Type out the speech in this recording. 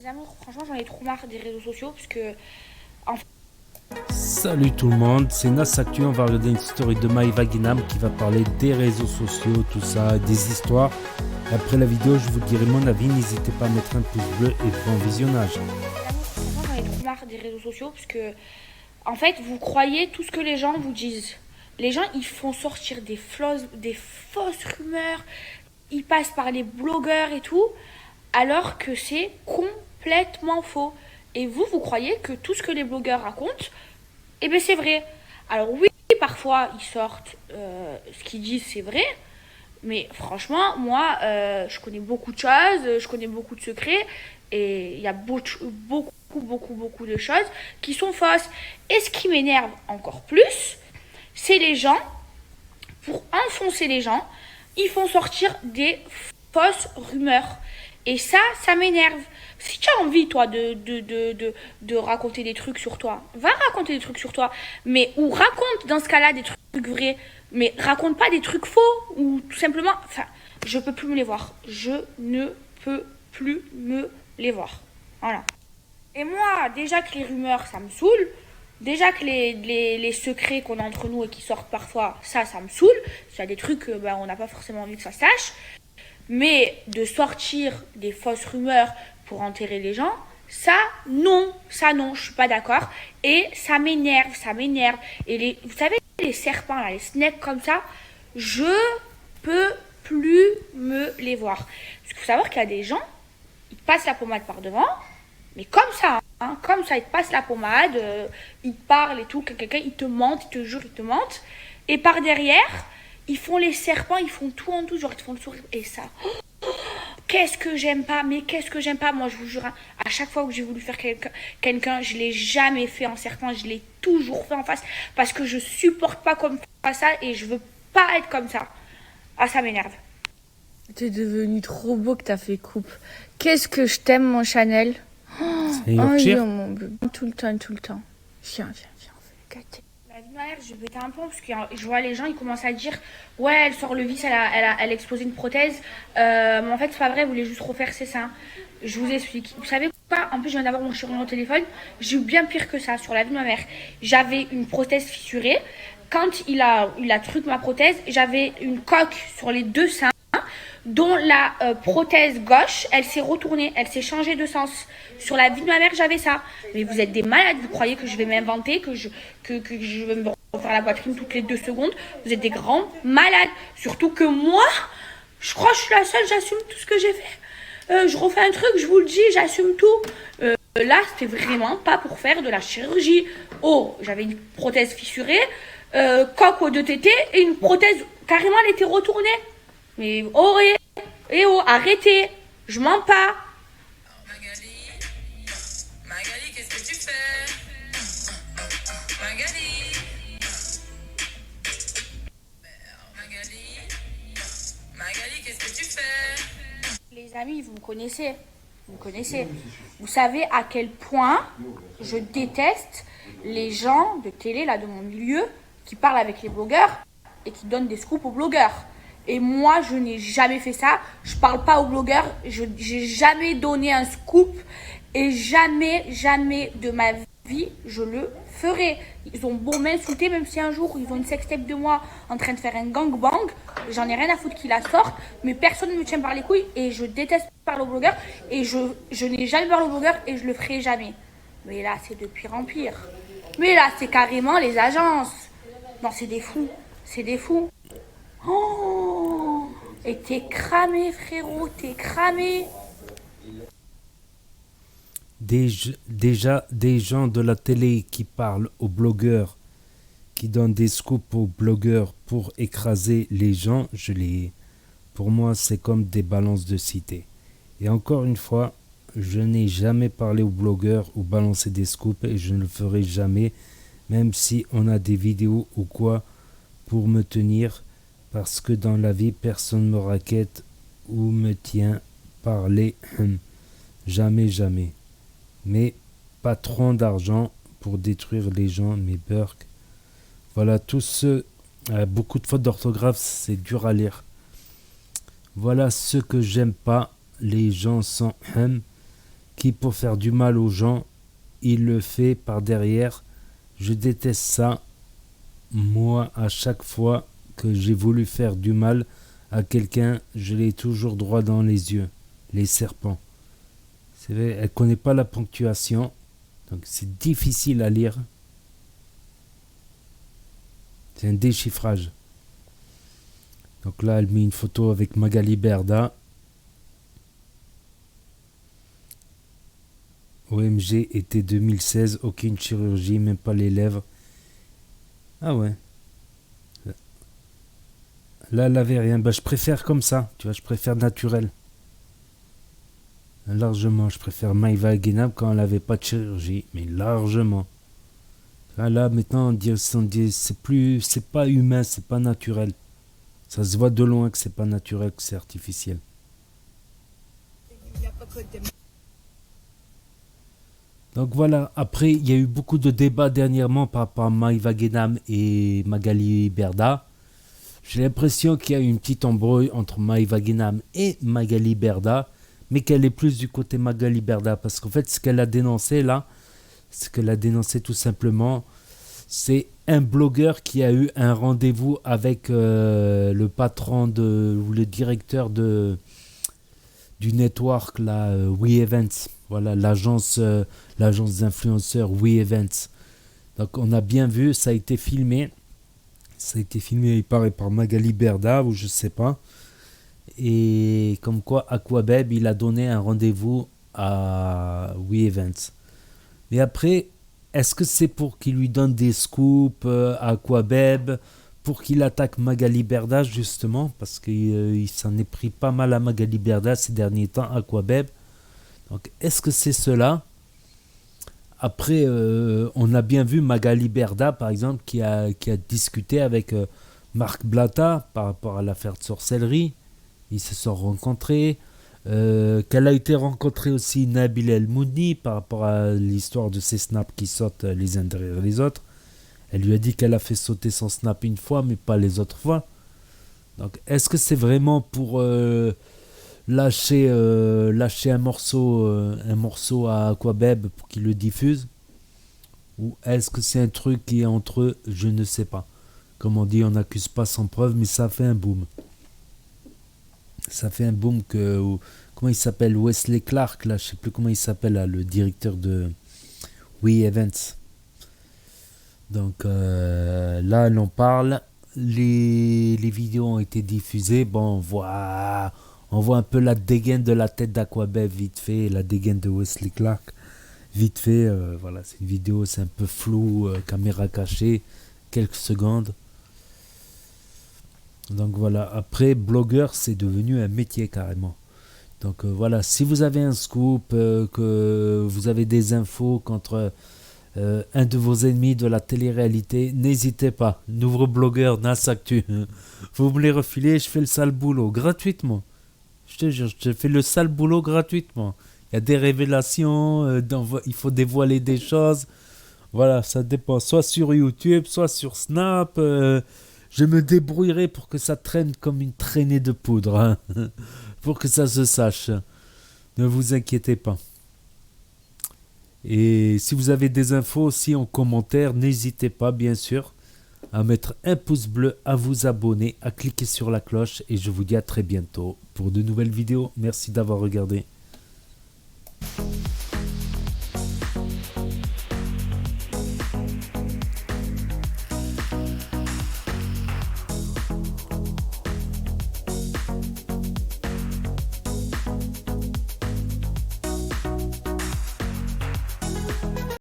Les amis, franchement, j'en ai trop marre des réseaux sociaux parce que, en fait, Salut tout le monde, c'est Nas Actu, on va regarder une story de Maïva Guinam qui va parler des réseaux sociaux, tout ça, des histoires. Après la vidéo, je vous dirai mon avis, n'hésitez pas à mettre un pouce bleu et bon visionnage. les amis, franchement, j'en ai trop marre des réseaux sociaux parce que, en fait, vous croyez tout ce que les gens vous disent. Les gens, ils font sortir des fausses rumeurs, ils passent par les blogueurs et tout, alors que c'est complètement faux. Et vous croyez que tout ce que les blogueurs racontent, eh bien, c'est vrai. Alors oui, parfois, ils sortent ce qu'ils disent, c'est vrai. Mais franchement, moi, je connais beaucoup de choses, je connais beaucoup de secrets, et il y a beaucoup de choses qui sont fausses. Et ce qui m'énerve encore plus, c'est les gens, pour enfoncer les gens, ils font sortir des fausses rumeurs. Et ça m'énerve. Si tu as envie, toi, de raconter des trucs sur toi, va raconter des trucs sur toi. Mais, ou raconte, dans ce cas-là, des trucs vrais. Mais raconte pas des trucs faux. Ou tout simplement, enfin, je peux plus me les voir. Je ne peux plus me les voir. Voilà. Et moi, déjà que les rumeurs, ça me saoule. Déjà que les secrets qu'on a entre nous et qui sortent parfois, ça me saoule. Il y a des trucs, on n'a pas forcément envie que ça sache. Mais de sortir des fausses rumeurs pour enterrer les gens, ça non, je suis pas d'accord. Et ça m'énerve. Et vous savez, les serpents, là, les snakes comme ça, je peux plus me les voir. Parce qu'il faut savoir qu'il y a des gens, ils passent la pommade par devant, mais comme ça, ils te passent la pommade, ils te parlent et tout, quelqu'un, ils te mentent, ils te jurent, ils te mentent. Et par derrière, ils font les serpents, ils font tout en tout, genre ils te font le sourire. Et ça, qu'est-ce que j'aime pas, mais qu'est-ce que j'aime pas. Moi, je vous jure, hein, à chaque fois que j'ai voulu faire quelqu'un, je l'ai jamais fait en serpent, je l'ai toujours fait en face. Parce que je supporte pas comme ça et je veux pas être comme ça. Ah, ça m'énerve. T'es devenu trop beau que t'as fait coupe. Qu'est-ce que je t'aime, mon Chanel. C'est Oh, Yorkshire. mon bébé. Tout le temps, tout le temps. Viens, on fait gâter. La vie de ma mère, je pétais un plomb parce que je vois les gens, ils commencent à dire ouais, elle sort le vis, elle a explosé une prothèse. Mais en fait, c'est pas vrai, elle voulait juste refaire ses seins. Je vous explique. Vous savez quoi? En plus, je viens d'avoir mon chirurgien au téléphone. J'ai eu bien pire que ça sur la vie de ma mère. J'avais une prothèse fissurée. Quand il a truc ma prothèse, j'avais une coque sur les deux seins dont la prothèse gauche, elle s'est retournée, elle s'est changée de sens. Sur la vie de ma mère, j'avais ça. Mais vous êtes des malades, vous croyez que je vais m'inventer, que je vais me refaire la poitrine toutes les 2 secondes. Vous êtes des grands malades. Surtout que moi, je crois que je suis la seule, j'assume tout ce que j'ai fait. Je refais un truc, je vous le dis, j'assume tout. Là, c'était vraiment pas pour faire de la chirurgie. Oh, j'avais une prothèse fissurée, coque aux deux tétés et une prothèse, carrément, elle était retournée. Mais oh, arrêtez, je mens pas. Magali, Magali, qu'est-ce que tu fais? Magali, Magali, Magali, qu'est-ce que tu fais? Les amis, vous me connaissez. Vous me connaissez. Vous savez à quel point je déteste les gens de télé, là, de mon milieu, qui parlent avec les blogueurs et qui donnent des scoops aux blogueurs. Et moi, je n'ai jamais fait ça. Je parle pas aux blogueurs. J'ai jamais donné un scoop. Et jamais de ma vie, je le ferai. Ils ont beau m'insulter, même si un jour, ils ont une sextape de moi en train de faire un gangbang. J'en ai rien à foutre qu'ils la sortent. Mais personne ne me tient par les couilles. Et je déteste parler aux blogueurs. Et je n'ai jamais parlé aux blogueurs. Et je le ferai jamais. Mais là, c'est de pire en pire. Mais là, c'est carrément les agences. Non, c'est des fous. C'est des fous. Oh, et t'es cramé, frérot, t'es cramé. Déjà, des gens de la télé qui parlent aux blogueurs, qui donnent des scoops aux blogueurs pour écraser les gens, pour moi, c'est comme des balances de cité. Et encore une fois, je n'ai jamais parlé aux blogueurs ou balancé des scoops et je ne le ferai jamais, même si on a des vidéos ou quoi pour me tenir, parce que dans la vie, personne me raquette ou me tient par les jamais. Mais pas trop d'argent pour détruire les gens, mes burks. Voilà, tous ceux, beaucoup de fautes d'orthographe, c'est dur à lire. Voilà ce que j'aime pas, les gens sans qui pour faire du mal aux gens, il le fait par derrière. Je déteste ça. Moi, à chaque fois que j'ai voulu faire du mal à quelqu'un, je l'ai toujours droit dans les yeux. Les serpents. C'est vrai, elle connaît pas la ponctuation, donc c'est difficile à lire. C'est un déchiffrage. Donc là, elle met une photo avec Magali Berda. OMG été 2016, aucune chirurgie, même pas les lèvres. Ah ouais. Là, elle avait rien. Bah, je préfère comme ça, tu vois, je préfère naturel. Largement, je préfère Maïva Guénab quand elle n'avait pas de chirurgie, mais largement. Là, maintenant, c'est pas humain, c'est pas naturel. Ça se voit de loin que c'est pas naturel, que c'est artificiel. Donc voilà, après, il y a eu beaucoup de débats dernièrement par rapport à Maïva Guénam et Magali Berda. J'ai l'impression qu'il y a eu une petite embrouille entre Maïva Guénam et Magali Berda, mais qu'elle est plus du côté Magali Berda, parce qu'en fait, ce qu'elle a dénoncé là, ce qu'elle a dénoncé tout simplement, c'est un blogueur qui a eu un rendez-vous avec le patron ou le directeur du network là, WeEvents. Voilà, l'agence d'influenceurs WeEvents. Donc on a bien vu, ça a été filmé. Ça a été filmé, il paraît, par Magali Berda, ou je sais pas. Et comme quoi, Aquabeb, il a donné un rendez-vous à WeEvents. Mais après, est-ce que c'est pour qu'il lui donne des scoops à Aquabeb, pour qu'il attaque Magali Berda, justement, parce qu'il s'en est pris pas mal à Magali Berda ces derniers temps, Aquabeb. Donc, est-ce que c'est cela? Après, on a bien vu Magali Berda, par exemple, qui a discuté avec Marc Blatta par rapport à l'affaire de sorcellerie. Ils se sont rencontrés. Qu'elle a été rencontrée aussi Nabil El Moudni par rapport à l'histoire de ces snaps qui sautent les uns derrière les autres. Elle lui a dit qu'elle a fait sauter son snap une fois, mais pas les autres fois. Donc, est-ce que c'est vraiment pour lâcher un morceau à Aquabeb pour qu'il le diffuse, ou est-ce que c'est un truc qui est entre eux? Je ne sais pas. Comme on dit, on n'accuse pas sans preuve, mais ça fait un boom. Ça fait un boom que... Comment il s'appelle? Wesley Clark, là, je sais plus comment il s'appelle, là, le directeur de WeEvents. Donc là, elle en parle. Les vidéos ont été diffusées. Bon, on voit un peu la dégaine de la tête d'Aquabeb vite fait, la dégaine de Wesley Clark vite fait. Voilà, c'est une vidéo, c'est un peu flou, caméra cachée, quelques secondes. Donc voilà, après, blogueur, c'est devenu un métier carrément. Donc voilà, si vous avez un scoop, que vous avez des infos contre un de vos ennemis de la télé-réalité, n'hésitez pas. Nouveau blogueur, Nas Actu. Vous me les refilez, je fais le sale boulot gratuitement. Je te jure, je fais le sale boulot gratuitement. Il y a des révélations, il faut dévoiler des choses. Voilà, ça dépend. Soit sur YouTube, soit sur Snap. Je me débrouillerai pour que ça traîne comme une traînée de poudre. Hein, pour que ça se sache. Ne vous inquiétez pas. Et si vous avez des infos aussi en commentaire, n'hésitez pas, bien sûr, à mettre un pouce bleu, à vous abonner, à cliquer sur la cloche. Et je vous dis à très bientôt pour de nouvelles vidéos. Merci d'avoir regardé.